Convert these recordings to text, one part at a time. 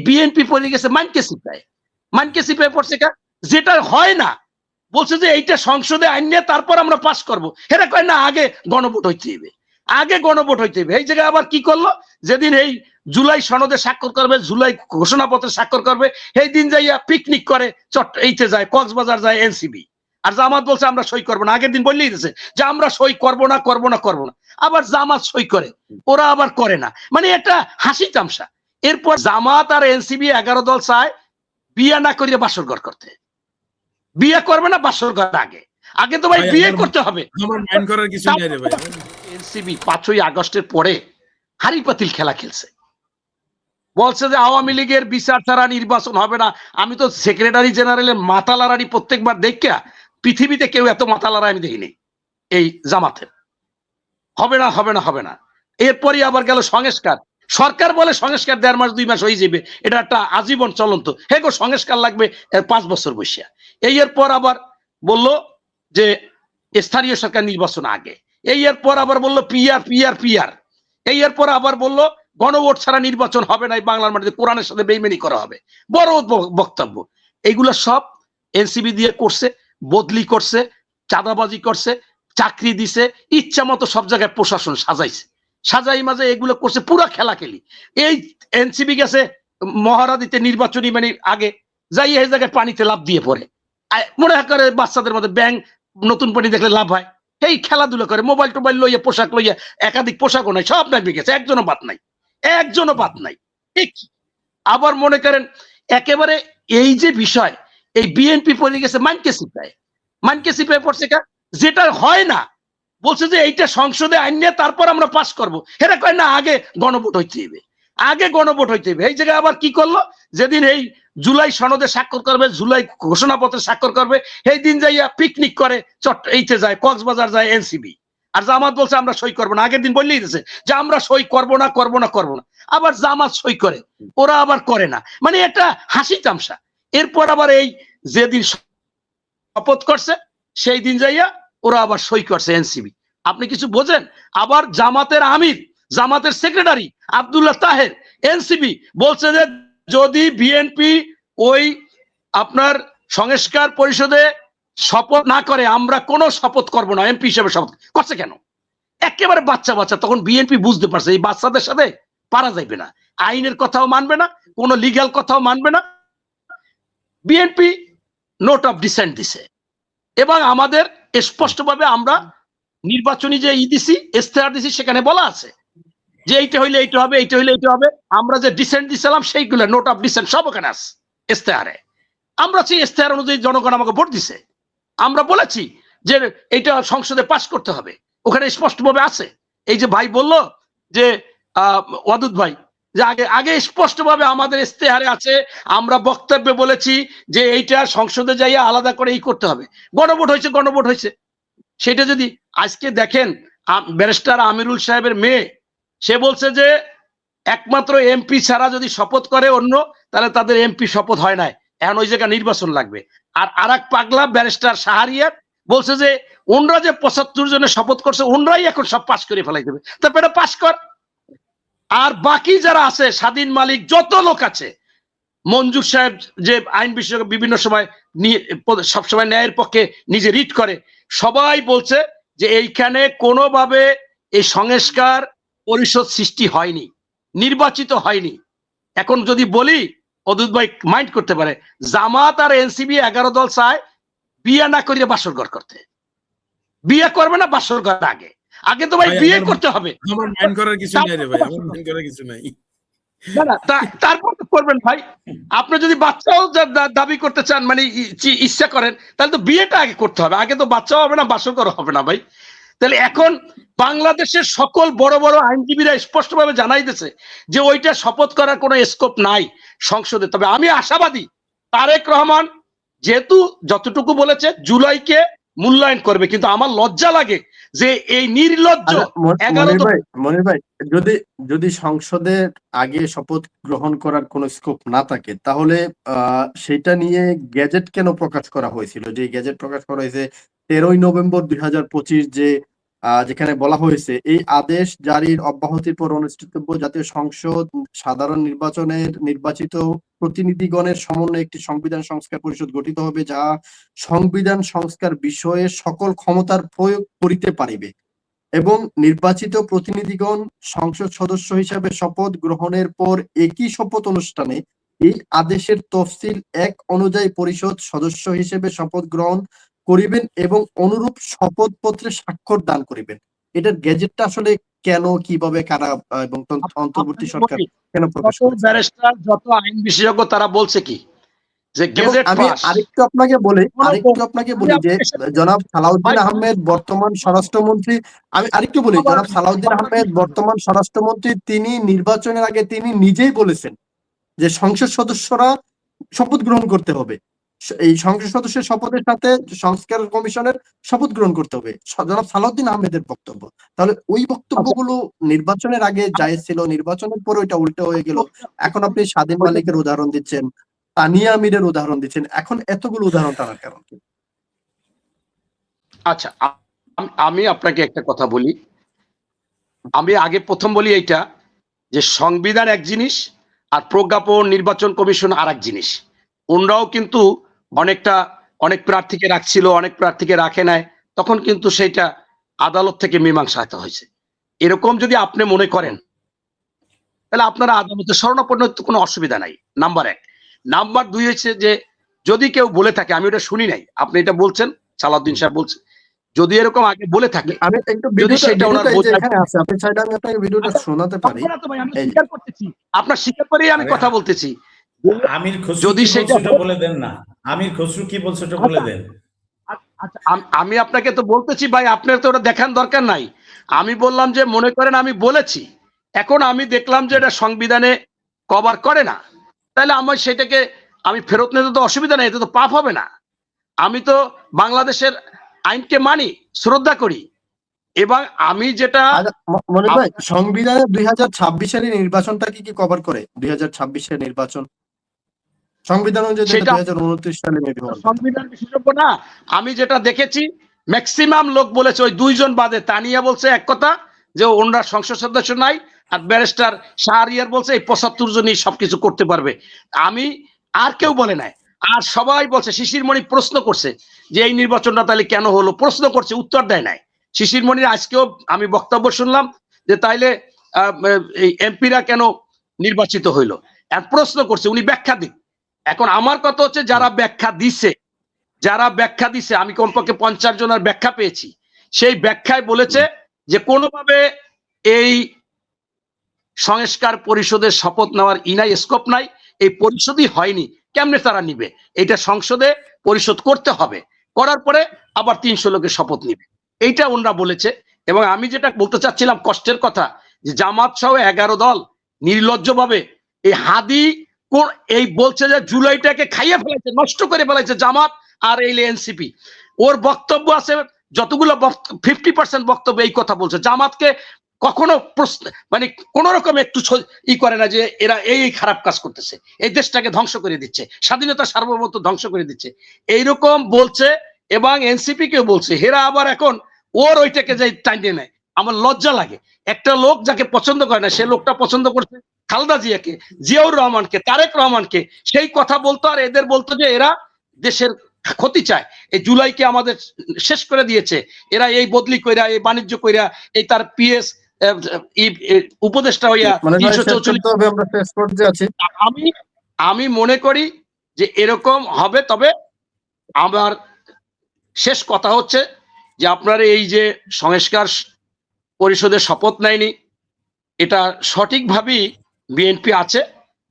BNP পড়ে গেছে মানকে সিপাই পড়ছে যেটা হয় না, বলছে যে এইটা সংসদে আইন নিয়ে তারপর আমরা পাস করবো। এরা কয় না, আগে গণভোট হইতে হবে, আগে গণভোট হইতে হবে। এই জায়গায় আবার কি করলো, যেদিন এই জুলাই সনদে স্বাক্ষর করবে, জুলাই ঘোষণাপত্রে স্বাক্ষর করবে, সেই দিন যাইয়া পিকনিক করে এইতে যায়, কক্সবাজার যায় এনসিবি। আর জামাত বলছে আমরা সই করবো না। আগের দিন বললেই দিয়েছে যে আমরা সই করবো না। আবার জামাত সই করে, ওরা আবার করে না। মানে এটা হাসি তামসা। এরপর জামাত আর এনসিবি 11 দল চায় বিয়া না করিয়ে বাসর ঘর করতে। বিয়ে করবে না বাসর ঘর, আগে তো ভাই বিয়ে করতে হবে। এনসিবি 5ই আগস্টের পরে হাড়ি পাতিল খেলা খেলছে, বলছে যে আওয়ামী লীগের বিচার ছাড়া নির্বাচন হবে না। আমি তো সেক্রেটারি জেনারেলের মাথা লড়ানি প্রত্যেকবার দেখা, পৃথিবীতে কেউ এত মাথা লড়াই আমি দেখিনি এই জামাতের। হবে না। এরপরই আবার গেল সংস্কার। সরকার বলে সংস্কার 1.5 মাস 2 মাস হয়ে যাবে, এটা একটা আজীবন চলন্ত। হে গো, সংস্কার লাগবে 5 বছর বসিয়া। এরপর আবার বলল যে স্থানীয় সরকার নির্বাচন আগে। এরপর আবার বলল পিআর। এরপর আবার বলল গণভোট ছাড়া নির্বাচন হবে না, বাংলার মাটিতে কোরআনের সাথে বেইমানি করা হবে। বড় বক্তব্য। এইগুলো সব এনসিবি দিয়ে করছে, বদলি করছে, চাঁদাবাজি করছে, চাকরি দিছে, ইচ্ছা মতো সব জায়গায় প্রশাসন সাজাই মাঝে এগুলো করছে, পুরা খেলা খেলি। এই এনসিবি গেছে মহড়া দিতে নির্বাচনী মানে আগে, যাই এই জায়গায় পানিতে লাভ দিয়ে পড়ে। মনে করে বাচ্চাদের মধ্যে ব্যাং নতুন পানি দেখলে লাভ হয়, এই খেলাধুলা করে, মোবাইল টোবাইল লইয়া, পোশাক লইয়া, একাধিক পোশাকও নাই, সব নামে গেছে, একজনও বাদ নাই। ঠিক। আবার মনে করেন একেবারে এই যে বিষয়, এই বিএনপি পড়ে গেছে মানকে সিপাই পড়ছে যেটা হয় না, বলছে যে এইটা সংসদে আইন নিয়ে তারপর আমরা পাস করবো। এরা কয় না, আগে গণভোট হইতে হবে। এই জায়গায় আবার কি করলো, যেদিন এই জুলাই সনদে স্বাক্ষর করবে, জুলাই ঘোষণাপত্রে স্বাক্ষর করবে, সেই দিন যাইয়া পিকনিক করে এইতে যায়, কক্সবাজার যায় এনসিবি। আর জামাত বলছে আমরা সই করবো না। আগের দিন বললেই দিয়েছে যে আমরা সই করবো না। আবার জামাত সই করে, ওরা আবার করে না। মানে এটা হাসি তামসা। এরপর আবার এই যেদিন শপথ করছে, সেই দিন যাইয়া ওরা আবার সই করছে এনসিবি। আপনি কিছু বোঝেন? আবার জামাতের আমির, জামাতের সেক্রেটারি আব্দুল্লাহ তাহের এনসিবি বলছে যে যদি বিএনপি ওই আপনার সংস্কার পরিষদে শপথ না করে, আমরা কোনো শপথ করব না। এমপি হিসেবে শপথ করছে কেন? একেবারে বাচ্চা। তখন বিএনপি বুঝতে পারছে এই বাচ্চাদের সাথে পারা যাবে না, আইনের কথাও মানবে না, কোন লিগ্যাল কথাও মানবে না। বিএনপি নোট অফ ডিসেন্ট দিছে, এবং আমাদের স্পষ্টভাবে আমরা নির্বাচনী যে দিছি, ইস্তেহার দিছি, সেখানে বলা আছে যে এইটা হইলে এইটা হবে, এইটা হইলে এইটা হবে। আমরা যে ডিসেন্ট দিছিলাম সেইগুলো নোট অফ ডিসেন্ট সব ওখানে আছে ইস্তেহারে। আমরা সেই ইস্তেহার অনুযায়ী জনগণ আমাকে ভোট দিছে। আমরা বলেছি যে এইটা সংসদে পাস করতে হবে, ওখানে স্পষ্টভাবে আছে। এই যে ভাই বলল যে ওয়াদুদ ভাই, যে আগে স্পষ্টভাবে আমাদের ইস্তেহারে আছে, আমরা বক্তব্যে বলেছি যে এইটা সংসদে যাইয়া আলাদা করে এই করতে হবে। গণভোট হয়েছে। সেটা যদি আজকে দেখেন, ব্যারিস্টার আমিরুল সাহেবের মেয়ে, সে বলছে যে একমাত্র এমপি ছাড়া যদি শপথ করে অন্য, তাহলে তাদের এমপি শপথ হয় নাই, এখন ওই জায়গায় নির্বাচন লাগবে। আর আরেক পাগলা ব্যারিস্টার শাহরিয়ার বলছে যে ওনরা যে 75 জনের শপথ করছে, ওনরাই এখন সব পাস করে ফেলাই দেবে। তারপরে এটা পাস কর। আর বাকি যারা আছে, স্বাধীন মালিক যত লোক আছে, মঞ্জুর সাহেব যে আইন বিশেষজ্ঞ, বিভিন্ন সময় সবসময় ন্যায়ের পক্ষে নিজে রিট করে, সবাই বলছে যে এইখানে কোনোভাবে এই সংস্কার পরিষদ সৃষ্টি হয়নি, নির্বাচিত হয়নি। এখন যদি বলি, অদূত ভাই মাইন্ড করতে পারে, জামাত আর এনসিবি 11 দল চায় বিয়ে না করিয়ে বাসর ঘর করতে। বিয়ে করবে না বাসর ঘর, আগে তো ভাই বিয়ে করতে হবে। তারপর তো করবেন ভাই। আপনি যদি বাচ্চাও দাবি করতে চান, মানে ইচ্ছা করেন, তাহলে তো বিয়েটা আগে করতে হবে। আগে তো বাচ্চাও হবে না, বাসর ঘর হবে না ভাই। তাহলে এখন বাংলাদেশের সকল বড় বড় আইনজীবীরা স্পষ্টভাবে জানাই দিয়েছে যে ওইটা শপথ করার কোনো স্কোপ নাই সংসদে। তবে আমি আশাবাদী, তারেক রহমান যেহেতু যতটুকু বলেছে জুলাইকে মূল্যায়ন করবে, কিন্তু আমার লজ্জা লাগে যে এই নির্লজ্জ মনির ভাই, যদি সংসদে আগে শপথ গ্রহণ করার কোনো স্কোপ না থাকে, তাহলে সেটা নিয়ে গ্যাজেট কেন প্রকাশ করা হয়েছিল? যে গ্যাজেট প্রকাশ করা হয়েছে 13ই নভেম্বর 2025, যে যেখানে বলা হয়েছে এই আদেশ জারির অব্যাহতির পর অনুষ্ঠিতব্য জাতীয় সংসদ সাধারণ নির্বাচনের নির্বাচিত প্রতিনিধিগণের সমন্বয়ে একটি সংবিধান সংস্কার পরিষদ গঠিত হবে, যা সংবিধান সংস্কার বিষয়ে সকল ক্ষমতার প্রয়োগ করিতে পারিবে এবং নির্বাচিত প্রতিনিধিগণ সংসদ সদস্য হিসাবে শপথ গ্রহণের পর একই শপথ অনুষ্ঠানে এই আদেশের তফসিল ১ অনুযায়ী পরিষদ সদস্য হিসেবে শপথ গ্রহণ করিবেন এবং অনুরূপ শপথপত্রে স্বাক্ষর দান করিবেন। এটার গেজেটটা আসলে কেন, কিভাবে, কারা এবং অন্তর্বর্তী সরকার কেন প্রকাশ করেছে? ব্যারিস্টার যত আইন বিশেষজ্ঞ তারা বলছে কি যে গেজেট আমি পাস। আরেকটু আপনাকে বলি যে জনাব সালাউদ্দিন আহমেদ বর্তমান স্বরাষ্ট্রমন্ত্রী, আমি আরেকটু বলি, জনাব সালাউদ্দিন আহমেদ বর্তমান স্বরাষ্ট্রমন্ত্রী, তিনি নির্বাচনের আগে তিনি নিজেই বলেছেন যে সংসদ সদস্যরা শপথ গ্রহণ করতে হবে, এই সংসদ সদস্যের শপথের সাথে সংস্কার কমিশনের শপথ গ্রহণ করতে হবে, জনাব সালাউদ্দিন আহমেদের বক্তব্য। তাহলে ওই বক্তব্যগুলো নির্বাচনের আগে জায়েজ ছিল, নির্বাচনের পর ওইটা উল্টো হয়ে গেল। এখন আপনি স্বাধীন মালিকের উদাহরণ দিচ্ছেন, তানিয়া আমিরের উদাহরণ দিচ্ছেন, এখন এতগুলো উদাহরণ টানার কারণ কি? আচ্ছা, আমি আপনাকে একটা কথা বলি। আমি আগে প্রথম বলি এইটা যে সংবিধান এক জিনিস আর প্রজ্ঞাপন নির্বাচন কমিশন আর এক জিনিস। ওনারাও কিন্তু অনেক প্রার্থীকে রাখছিল, অনেক প্রার্থীকে রাখে নাই, তখন কিন্তু সেটা আদালত থেকে মীমাংসা হয়েছে। এরকম যদি আপনি মনে করেন তাহলে আপনারা আদালতে শরণাপন্ন কোনো অসুবিধা নাই, নাম্বার ১। নাম্বার ২ হচ্ছে যে যদি কেউ বলে থাকে, আমি ওটা শুনি নাই, আপনি এটা বলছেন, সালাউদ্দিন সাহেব বলছেন, যদি এরকম আগে বলে থাকে, আমি একটু যদি সেটা ওনার এখানে আছে, আপনি চাইলে আমি আপনাকে ভিডিওটা শোনাতে পারি। আমি স্বীকার করতেছি, আপনার স্বীকার করেই আমি কথা বলতেছি। আমির খসরু যদি সেটা বলে দেন না, আমির খসরু কি বলছে ওটা বলে দেন। আচ্ছা, আমি আপনাকে তো বলতেছি ভাই, আপনার তো ওটা দেখার দরকার নাই। আমি বললাম যে মনে করেন আমি বলেছি, এখন আমি দেখলাম যে এটা সংবিধানে কভার করে না, তাহলে আমার সেটাকে আমি ফেরত নিতে তো অসুবিধা নেই, এটা তো পাপ হবে না। আমি তো বাংলাদেশের আইনকে মানি, শ্রদ্ধা করি, এবং আমি যেটা মনে হয় সংবিধানে ২০২৬ সালের নির্বাচনটা কি কভার করে? ২০২৬ এর নির্বাচন সংবিধান অনুযায়ী ২০২৯ সালে সংবিধান বিশেষজ্ঞ না, আমি যেটা দেখেছি ম্যাক্সিমাম লোক বলেছে, ওই ২ জন বাদে তানিয়া বলছে এক কথা যে ওনারা সংসদ সদস্য নাই, আর ব্যারিস্টার শাহরিয়ার বলছে এই ৭৫ জনই সবকিছু করতে পারবে। আমি আর কেউ বলে নাই, আর সবাই বলছে। শিশিরমণি প্রশ্ন করছে যে এই নির্বাচনটা তাহলে কেন হলো, প্রশ্ন করছে, উত্তর দেয় নাই। শিশিরমণির আজকেও আমি বক্তব্য শুনলাম যে তাইলে এই এমপিরা কেন নির্বাচিত হইলো, আর প্রশ্ন করছে, উনি ব্যাখ্যা দিন। এখন আমার কথা হচ্ছে যারা ব্যাখ্যা দিছে, আমি কমপক্ষে ৫০ জনের ব্যাখ্যা পেয়েছি, সেই ব্যাখ্যায় বলেছে যে কোনোভাবে এই সংস্কার পরিষদের শপথ নেওয়ার ইনাই স্কোপ নাই, এই পরিষদই হয়নি, কেমনে তারা নিবে? এটা সংসদে পরিষদ করতে হবে, করার পরে আবার ৩০০ লোকের শপথ নিবে, এইটা ওনারা বলেছে। এবং আমি যেটা বলতে চাচ্ছিলাম কষ্টের কথা, যে জামাত সহ ১১ দল নির্লজ্জভাবে এই হাদি এই বলছে যে জুলাইটাকে খাইয়ে ফেলাইছে, নষ্ট করে ফেলাইছে জামাত আর এই এনসিপি। ওর বক্তব্য আছে যতগুলো 50% বক্তব্য এই কথা বলছে। জামাতকে কখনো মানে কোন রকম একটু ই করে না যে এরা এই খারাপ কাজ করতেছে, এই দেশটাকে ধ্বংস করে দিচ্ছে, স্বাধীনতা সার্বভৌমত্ব ধ্বংস করে দিচ্ছে, এইরকম বলছে। এবং এনসিপি কেও বলছে, হেরা আবার এখন ওর ওইটাকে যে টাইনে নেয়। আমার লজ্জা লাগে, একটা লোক যাকে পছন্দ করে না, সে লোকটা পছন্দ করছে খালেদা জিয়াকে, জিয়াউর রহমানকে, তারেক রহমানকে, সেই কথা বলতো, আর এদের বলতো যে এরা দেশের ক্ষতি চায়, এই জুলাইকে আমাদের শেষ করে দিয়েছে, এরা এই বদলি কইরা, এই বাণিজ্য কইরা, এই তার পিএস উপদেষ্টা হইয়া ৩৪৪। আমি মনে করি যে এরকম হবে। তবে আমার শেষ কথা হচ্ছে যে আপনার এই যে সংস্কার পরিষদের শপথ নেয়নি, এটা সঠিকভাবেই বিএনপি আছে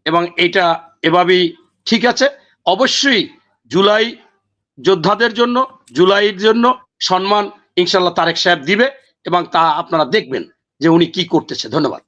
এবং এটা এভাবেই ঠিক আছে। অবশ্যই জুলাই যোদ্ধাদের জন্য, জুলাইয়ের জন্য সম্মান ইনশাল্লাহ তারেক সাহেব দিবে, এবং তা আপনারা দেখবেন যে উনি কি করতেছে। ধন্যবাদ।